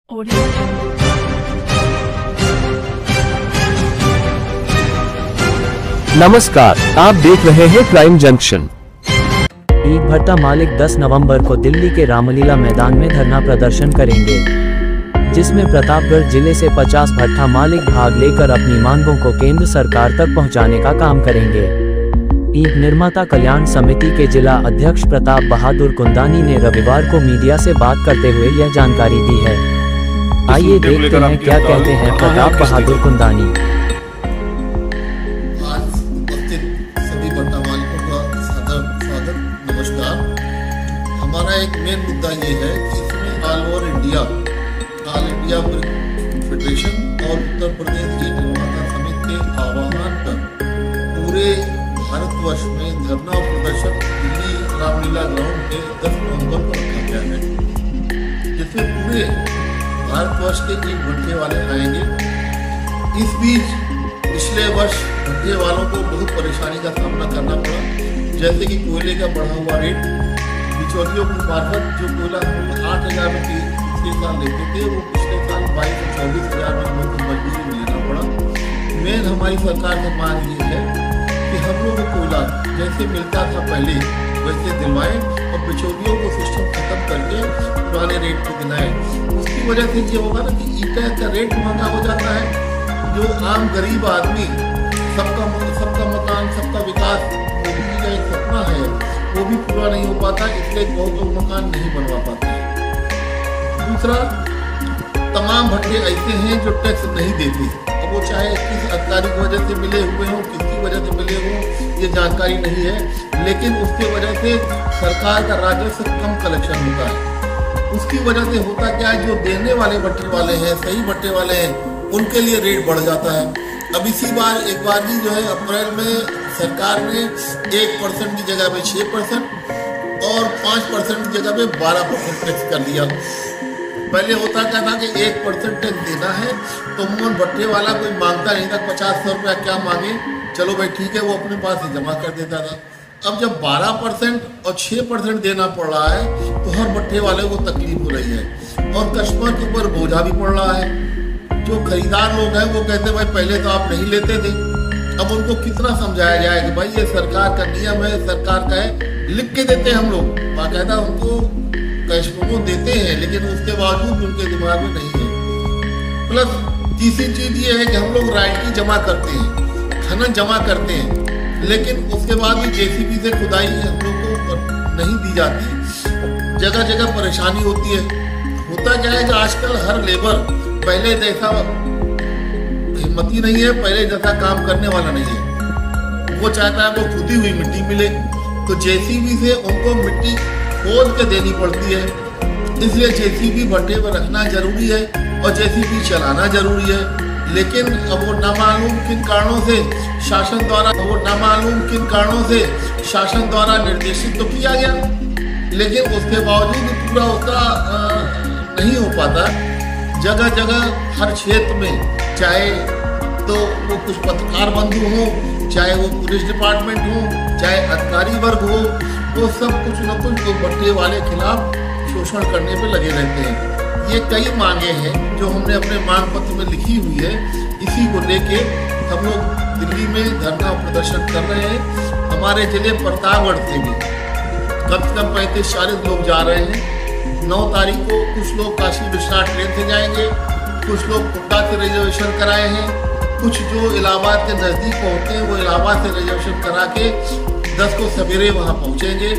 Audio. नमस्कार, आप देख रहे हैं क्राइम जंक्शन। ईंट भट्टा मालिक 10 नवंबर को दिल्ली के रामलीला मैदान में धरना प्रदर्शन करेंगे, जिसमें प्रतापगढ़ जिले से 50 भट्टा मालिक भाग लेकर अपनी मांगों को केंद्र सरकार तक पहुंचाने का काम करेंगे। ईंट निर्माता कल्याण समिति के जिला अध्यक्ष प्रताप बहादुर कुंदानी ने रविवार को मीडिया से बात करते हुए यह जानकारी दी है। आइए देखते हैं क्या कहते हैं प्रताप बहादुर कुंदानी। आज उपस्थित सभी भट्टा मालिकों का स्वागत, नमस्कार। हमारा एक मेन मुद्दा ये है कि इसमें ऑल ओवर इंडिया फेडरेशन और उत्तर प्रदेश ईंट निर्माता समिति के आह्वान पर पूरे भारतवर्ष में धरना प्रदर्शन दिल्ली रामलीला ग्राउंड के 10 नवंबर को रखा गया है, जिसमें पूरे भारतवर्ष के ईंट भट्टे वाले आएंगे। इस बीच पिछले वर्ष भट्टे वालों को बहुत परेशानी का सामना करना पड़ा, जैसे कि कोयले का बढ़ा हुआ रेट, बिचौलियों की मार्फत जो कोयला हम 8,000 में पिछले साल लेते थे, वो पिछले साल 22,000 से 24,000 में हम लोग को मजबूरी में लेना पड़ा। मेन हमारी सरकार से मांग ये है कि हम लोग को कोयला जैसे मिलता था पहले वैसे दिलवाएं और बिचौलियों को सिस्टम खत्म करके पुराने रेट पे दिलाएं। उसकी वजह से ये होगा ना कि ईंटा का रेट महंगा हो जाता है। जो आम गरीब आदमी सबका मकान, सबका विकास मोदी का एक सपना है, वो भी पूरा नहीं हो पाता, इसलिए बहुत लोग मकान नहीं बनवा पाते हैं। दूसरा, तमाम भट्टे ऐसे हैं जो टैक्स नहीं देते। अब वो चाहे किस अधिकारी की वजह से मिले हुए हों, किसकी वजह से मिले हों, ये जानकारी नहीं है, लेकिन उसके वजह से सरकार का राजस्व कम कलेक्शन होता है। उसकी वजह से होता क्या है, जो देने वाले भट्टे वाले हैं, सही भट्टे वाले हैं, उनके लिए रेट बढ़ जाता है। अब इसी बार एक बार भी जो है अप्रैल में सरकार ने 1% की जगह पे 6% और 5% की जगह पे 12% टैक्स कर दिया। पहले होता क्या था कि 1% टैक्स देना है तो मोहन भट्टे वाला कोई मांगता नहीं था, 50-100 रुपया क्या मांगे, चलो भाई ठीक है, वो अपने पास ही जमा कर देता था। अब जब 12% और 6% देना पड़ रहा है तो हर भट्टे वाले को तकलीफ हो रही है और कस्टमर के ऊपर बोझा भी पड़ रहा है। जो खरीदार लोग हैं वो कहते हैं भाई पहले तो आप नहीं लेते थे। अब उनको कितना समझाया जाए कि भाई ये सरकार का नियम है, सरकार का है, लिख के देते हैं हम लोग, बाकायदा उनको कैश प्रोमो देते हैं, लेकिन उसके बावजूद उनके दिमाग में नहीं है। प्लस तीसरी चीज ये है कि हम लोग रॉयल्टी जमा करते हैं, खनन जमा करते हैं, लेकिन उसके बाद भी जेसीबी से खुदाई हम लोग को नहीं दी जाती। जगह जगह परेशानी होती है। होता क्या है कि आजकल हर लेबर पहले जैसा हिम्मती नहीं है, पहले जैसा काम करने वाला नहीं है। वो चाहता है वो खुदी हुई मिट्टी मिले, तो जेसीबी से उनको मिट्टी खोद के देनी पड़ती है। इसलिए जेसीबी भट्टे पर रखना जरूरी है और जेसीबी चलाना जरूरी है। लेकिन अब वो नामालूम किन कारणों से शासन द्वारा निर्देशित तो किया गया, लेकिन उसके बावजूद पूरा उसका नहीं हो पाता। जगह जगह हर क्षेत्र में, चाहे तो वो कुछ पत्रकार बंधु हो, चाहे वो पुलिस डिपार्टमेंट हो, चाहे अधिकारी वर्ग हो, वो सब कुछ न कुछ तो भट्टे वाले खिलाफ शोषण करने पे लगे रहते हैं। ये कई मांगे हैं जो हमने अपने मांग पत्र में लिखी हुई है। इसी को लेके हम लोग दिल्ली में धरना प्रदर्शन कर रहे हैं। हमारे जिले प्रतापगढ़ से भी कम से कम 35-40 लोग जा रहे हैं। 9 तारीख को कुछ लोग काशी विश्वनाथ ट्रेन से जाएंगे, कुछ लोग कुट्टा से रिजर्वेशन कराए हैं, कुछ जो इलाहाबाद के नज़दीक पहुँचते हैं वो इलाहाबाद से रिजर्वेशन करा के 10 को सवेरे वहाँ पहुँचेंगे।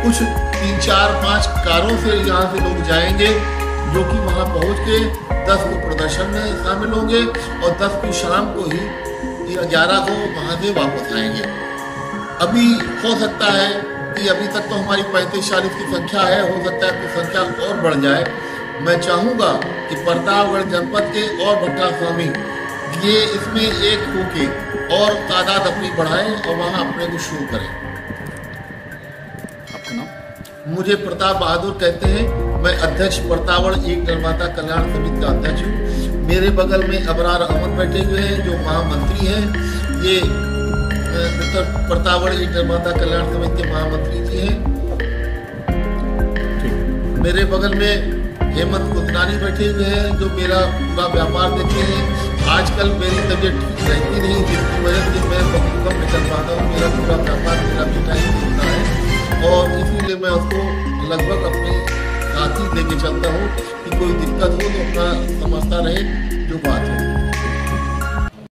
कुछ 3-4-5 कारों से यहाँ से लोग जाएंगे, जो कि वहाँ पहुँच के 10 को प्रदर्शन में शामिल होंगे और 10 को शाम को ही 11 को वहाँ से वापस आएंगे। अभी हो सकता है कि अभी तक तो हमारी 35-40 की संख्या है, हो सकता है कि संख्या और बढ़ जाए। मैं चाहूँगा कि प्रतापगढ़ जनपद के और भट्टा स्वामी ये इसमें एक होके और तादाद अपनी बढ़ाएं और वहाँ अपने को शुरू करें। आपका नाम? मुझे प्रताप बहादुर कहते हैं। मैं अध्यक्ष प्रतापगढ़ ईंट निर्माता कल्याण समिति का अध्यक्ष हूँ। मेरे बगल में अबरार अहमद बैठे हुए हैं जो महामंत्री हैं। ये प्रतापगढ़ ईंट निर्माता कल्याण समिति के महामंत्री जी हैं। मेरे बगल में हेमंत गुदनानी बैठे हुए हैं जो मेरा पूरा व्यापार देखते हैं। आजकल मेरी तबीयत ठीक रहती नहीं, जिसकी वजह से मैं बहुत कम निकल पाता हूँ। मेरा पूरा व्यापार मेरा भी टाइम दिखता है और इसीलिए मैं उसको लगभग अपने साथ ही लेके चलता हूँ कि कोई दिक्कत हो तो अपना समझता रहे जो बात है।